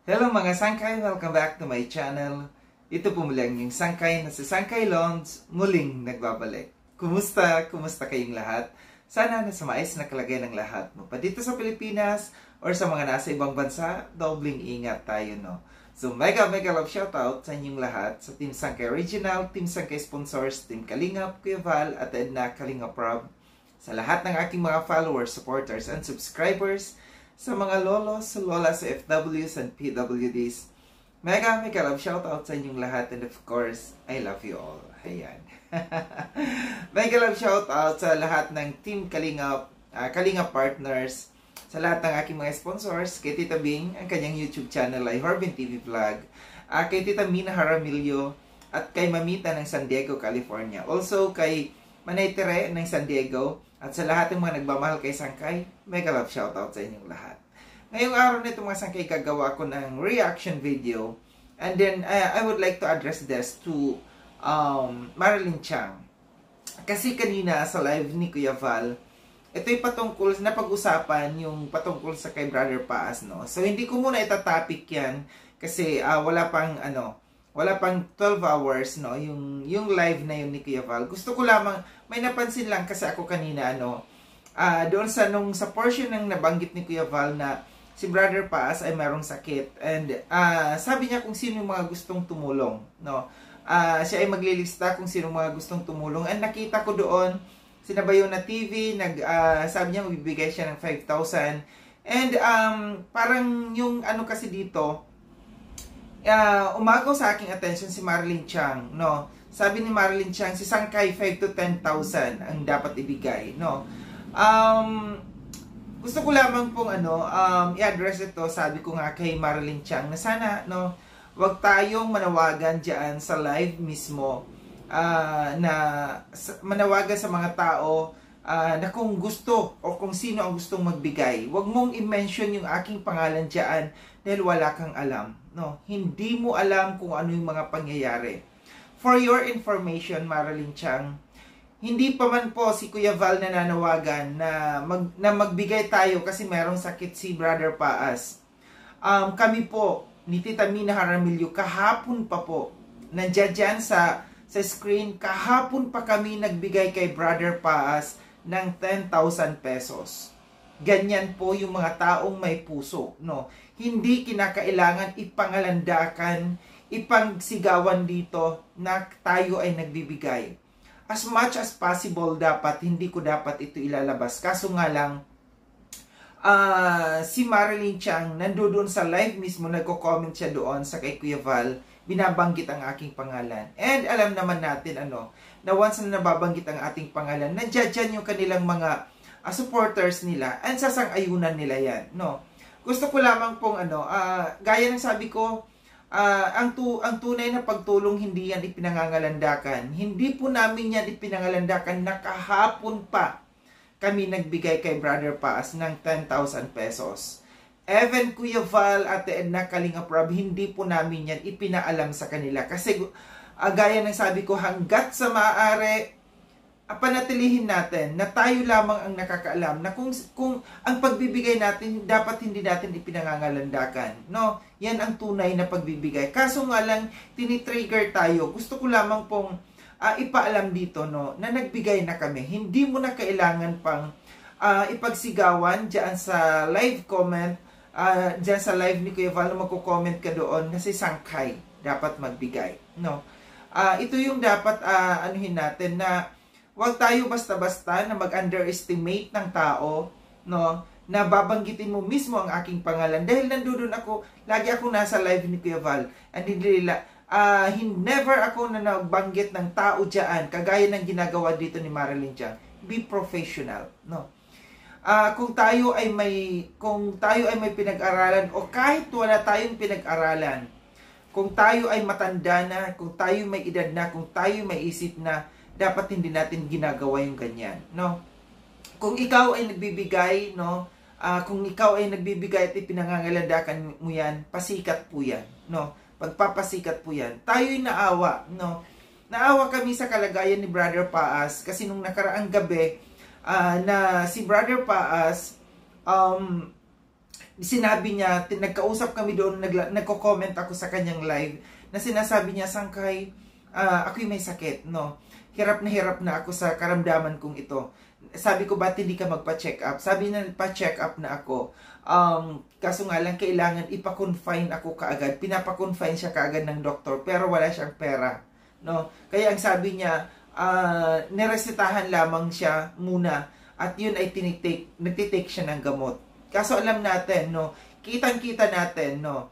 Hello mga sangkay! Welcome back to my channel. Ito po muli ang yung sangkay na si Sangkay Lons muling nagbabalik. Kumusta? Kumusta kayong lahat? Sana nasa maayos na kalagayan ng lahat mo. Pa dito sa Pilipinas or sa mga nasa ibang bansa, dobling ingat tayo, no? So mega love shoutout sa inyong lahat sa Team Sangkay Original, Team Sangkay Sponsors, Team Kalingap, Kuya Val at Edna Kalingap Rob. Sa lahat ng aking mga followers, supporters, and subscribers, sa mga lolos, lolas, FWs, and PWDs, mega love shoutout sa inyong lahat, and of course, I love you all. Ayan. Mega love shoutout sa lahat ng Team Kalingap, Kalingap partners, sa lahat ng aking mga sponsors, kay Tita Bing, ang kanyang YouTube channel ay Horbin TV Vlog, kay Tita Mina Jaramillo, at kay Mamita ng San Diego, California. Also, kay Manay Tere ng San Diego, at sa lahat ng mga nagmamahal kay Sangkay, mega love shoutout sa inyong lahat. Ngayong araw nito mga Sangkay, gagawa ko ng reaction video. And then, I would like to address this to Marilyn Chang. Kasi kanina sa live ni Kuya Val, ito'y patungkol, napag-usapan yung patungkol sa kay Brother Paas, no? So, hindi ko muna itatopic yan kasi wala pang 12 hours, no, yung live na yun ni Kuya Val. Gusto ko lamang, may napansin lang kasi ako kanina, doon sa portion ng nabanggit ni Kuya Val na si Brother Paas ay mayroong sakit. And sabi niya kung sino yung mga gustong tumulong, no. Siya ay maglilista kung sino mga gustong tumulong. And nakita ko doon, sinabayo na TV, sabi niya magbibigay siya ng 5,000. And parang yung kasi dito, umagaw sa aking attention si Marilyn Chang, no. Sabi ni Marilyn Chang, si Sangkay 5 to 10,000 ang dapat ibigay, no. Gusto ko lamang pong i-address ito, sabi ko nga kay Marilyn Chang na sana, no, wag tayong manawagan diyan sa live mismo, na manawagan sa mga tao na kung gusto o kung sino ang gustong magbigay. Wag mong i-mention yung aking pangalan diyan dahil wala kang alam, no. Hindi mo alam kung ano yung mga pangyayari. For your information, Marilyn Chang, hindi pa man po si Kuya Val nananawagan na magbigay tayo kasi merong sakit si Brother Paas. Kami po ni Tita Mina Jaramillo kahapon pa po nandiyan dyan sa screen, kahapon pa kami nagbigay kay Brother Paas ng 10,000 pesos. Ganyan po yung mga taong may puso, no. Hindi kinakailangan ipangalandakan, ipangsigawan dito na tayo ay nagbibigay. As much as possible dapat, hindi ko dapat ito ilalabas. Kaso nga lang, si Marilyn Chang, nandoon sa live mismo, nagko-comment siya doon sa kay Kuya Val, binabanggit ang aking pangalan. And alam naman natin, na once na nababanggit ang ating pangalan, nandiyan yung kanilang mga supporters nila, and sasang-ayunan nila yan, no. Gusto ko lamang pong gaya ng sabi ko, ang tunay na pagtulong hindi yan ipinangangalandakan. Hindi po namin yan ipinangalandakan na kahapon pa kami nagbigay kay Brother Paas ng 10,000 pesos. Even Kuya Val at Edna Kalingap Rob, hindi po namin yan ipinaalam sa kanila. Kasi gaya ng sabi ko, hanggat sa maaari, panatilihin natin na tayo lamang ang nakakaalam na kung ang pagbibigay natin dapat hindi natin ipinangangalandakan, no. Yan ang tunay na pagbibigay. Kaso nga lang tinitrigger tayo. Gusto ko lamang pong ipaalam dito, no, na nagbigay na kami. Hindi mo na kailangan pang ipagsigawan diyan sa live comment, diyan sa live ni Kuya Val, magko-comment ka doon na si Sangkay dapat magbigay, no. Ito yung dapat anuhin natin, na huwag tayo basta-basta na mag-underestimate ng tao, no, na babanggitin mo mismo ang aking pangalan. Dahil nandoon ako, lagi ako nasa live ni Kuya Val, and never ako na nagbanggit ng tao dyan, kagaya ng ginagawa dito ni Marilyn Chang. Be professional, no. Kung tayo ay may pinag-aralan, o kahit wala tayong pinag-aralan, kung tayo ay matanda na, kung tayo may edad na, kung tayo may isip na, dapat hindi natin ginagawa yung ganyan, no. Kung ikaw ay nagbibigay, no, kung ikaw ay nagbibigay at ipinangangalandakan mo yan, pasikat po yan, no. Pagpapasikat po yan. Tayo'y naawa, no. Naawa kami sa kalagayan ni Brother Paas kasi nung nakaraang gabi, na si Brother Paas sinabi niya, nagkausap kami doon, nagko-comment ako sa kanyang live, na sinasabi niya, Sangkay, ako'y may sakit, no? Hirap na ako sa karamdaman kong ito. Sabi ko, ba't hindi ka magpa-check up? Sabi na, pa-check up na ako. Kaso nga lang, kailangan ipa-confine ako kaagad. Pinapa-confine siya kaagad ng doktor, pero wala siyang pera, no? Kaya ang sabi niya, niresetahan lamang siya muna, at yun ay nagtitake siya ng gamot. Kaso alam natin, no, kitang-kita natin, no,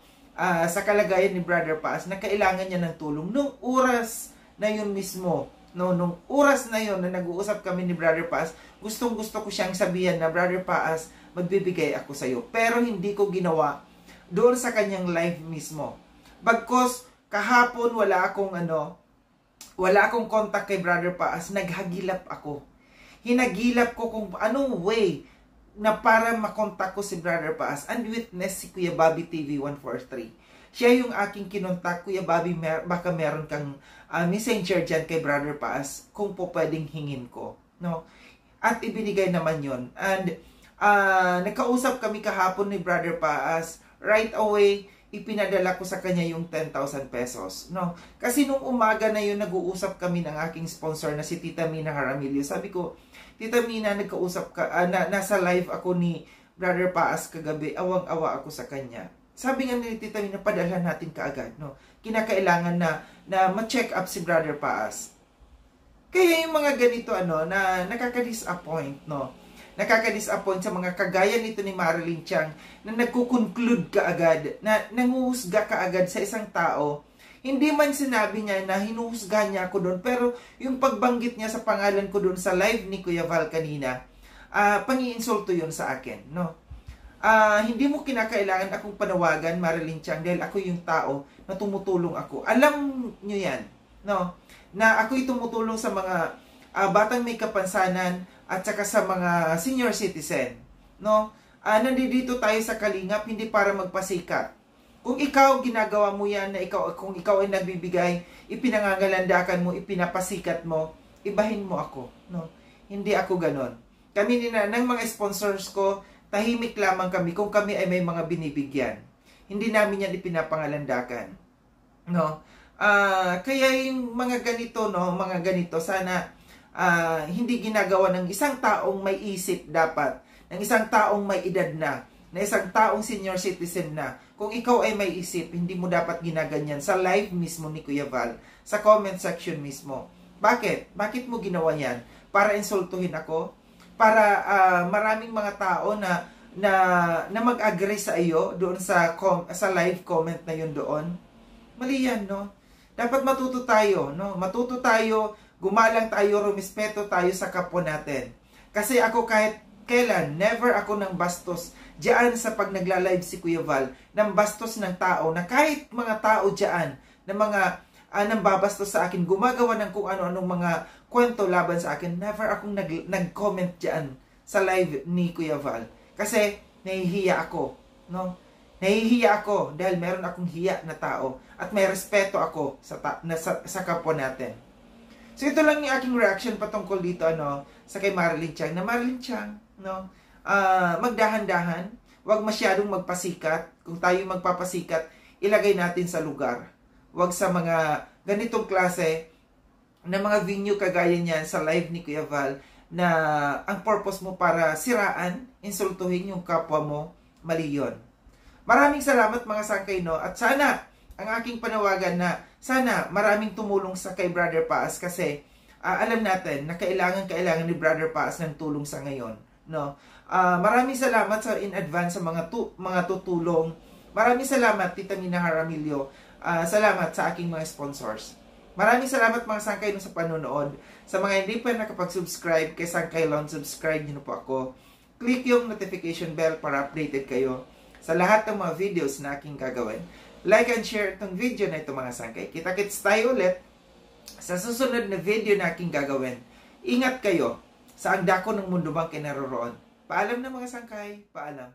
sa kalagayan ni Brother Paas na kailangan niya ng tulong. Nung oras na yun mismo, no, nung oras na yun na nag-uusap kami ni Brother Paas, gustong-gusto ko siyang sabihan na, Brother Paas, magbibigay ako sa iyo. Pero hindi ko ginawa doon sa kanyang live mismo. Bagkos kahapon wala akong contact kay Brother Paas, naghagilap ako. Hinagilap ko kung anong way na para makontak ko si Brother Paas. And witness si Kuya Bobby TV 143. Siya yung aking kinontak, Kuya Bobby, baka meron kang messenger dyan kay Brother Paas kung po pwedeng hingin ko, no? At ibinigay naman yon. And nagkausap kami kahapon ni Brother Paas. Right away, ipinadala ko sa kanya yung 10,000 pesos, no? Kasi nung umaga na yun, nag-uusap kami ng aking sponsor na si Tita Mina Jaramillo. Sabi ko, Tita Mina, nagkausap ka, nasa live ako ni Brother Paas kagabi, awang-awa ako sa kanya. Sabi nga ni Tita Mina, padalhan natin kaagad, no? Kinakailangan na ma-check up si Brother Paas. Kaya yung mga ganito, na nakaka-disappoint, no? Nakaka-disappoint sa mga kagaya nito ni Marilyn Tiang na nagko-conclude kaagad, na nanguhusga kaagad sa isang tao. Hindi man sinabi niya na hinuhusga niya ako doon, pero yung pagbanggit niya sa pangalan ko doon sa live ni Kuya Val kanina, pang-iinsulto yun sa akin, no? Hindi mo kinakailangan akong panawagan, Marilyn Tiang, dahil ako yung tao na tumutulong ako. Alam nyo yan, no? Na ako'y tumutulong sa mga batang may kapansanan at saka sa mga senior citizen, no? Nandito tayo sa Kalingap hindi para magpasikat. Kung ikaw ginagawa mo yan, na kung ikaw ay nagbibigay, ipinangangalandakan mo, ipinapasikat mo, ibahin mo ako, no? Hindi ako ganon. Kami ng mga sponsors ko, tahimik lamang kami kung kami ay may mga binibigyan. Hindi namin yan ipinapangalandakan, no? Kaya yung mga ganito, no, mga ganito, sana hindi ginagawa ng isang taong may isip dapat, ng isang taong may edad na isang taong senior citizen na. Kung ikaw ay may isip, hindi mo dapat ginaganyan sa live mismo ni Kuya Val, sa comment section mismo. Bakit? Bakit mo ginawa yan? Para insultuhin ako? Para maraming mga tao na mag-agree sa iyo doon sa live comment na yun doon? Mali yan, no? Dapat matuto tayo, no? Matuto tayo, gumalang tayo, rumispeto tayo sa kapwa natin. Kasi ako kahit kailan, never ako ng bastos diyan sa pag nagla-live si Kuya Val, ng bastos ng tao, na kahit mga tao diyan, na mga nambabastos sa akin, gumagawa ng kung ano-anong mga kwento laban sa akin, never akong nag-comment diyan sa live ni Kuya Val. Kasi nahihiya ako, no? Nahihiya ako dahil meron akong hiya na tao at may respeto ako sa kapwa natin. So ito lang yung aking reaction patungkol dito, sa kay Marilyn Tiang, na Marilyn Tiang, no? Magdahan-dahan, wag masyadong magpasikat. Kung tayo magpapasikat, ilagay natin sa lugar. Wag sa mga ganitong klase na mga venue kagaya niyan sa live ni Kuya Val, na ang purpose mo para siraan, insultuhin yung kapwa mo, mali yun. Maraming salamat mga sangkay, no? At sana, ang aking panawagan na sana maraming tumulong sa kay Brother Paas, kasi alam natin na kailangan ni Brother Paas ng tulong sa ngayon, no? Maraming salamat sa in advance sa mga tutulong. Maraming salamat Tita Mina Jaramillo. Salamat sa aking mga sponsors. Maraming salamat mga sangkay sa panonood. Sa mga hindi pa nakapag-subscribe kay Sangkay Lon, subscribe niyo po ako. Click yung notification bell para updated kayo sa lahat ng mga videos na aking gagawin. Like and share itong video na ito mga sangkay. Kita-kits tayo ulit sa susunod na video na aking gagawin. Ingat kayo sa ang dako ng mundo bang kinaroroon. Paalam na mga sangkay. Paalam.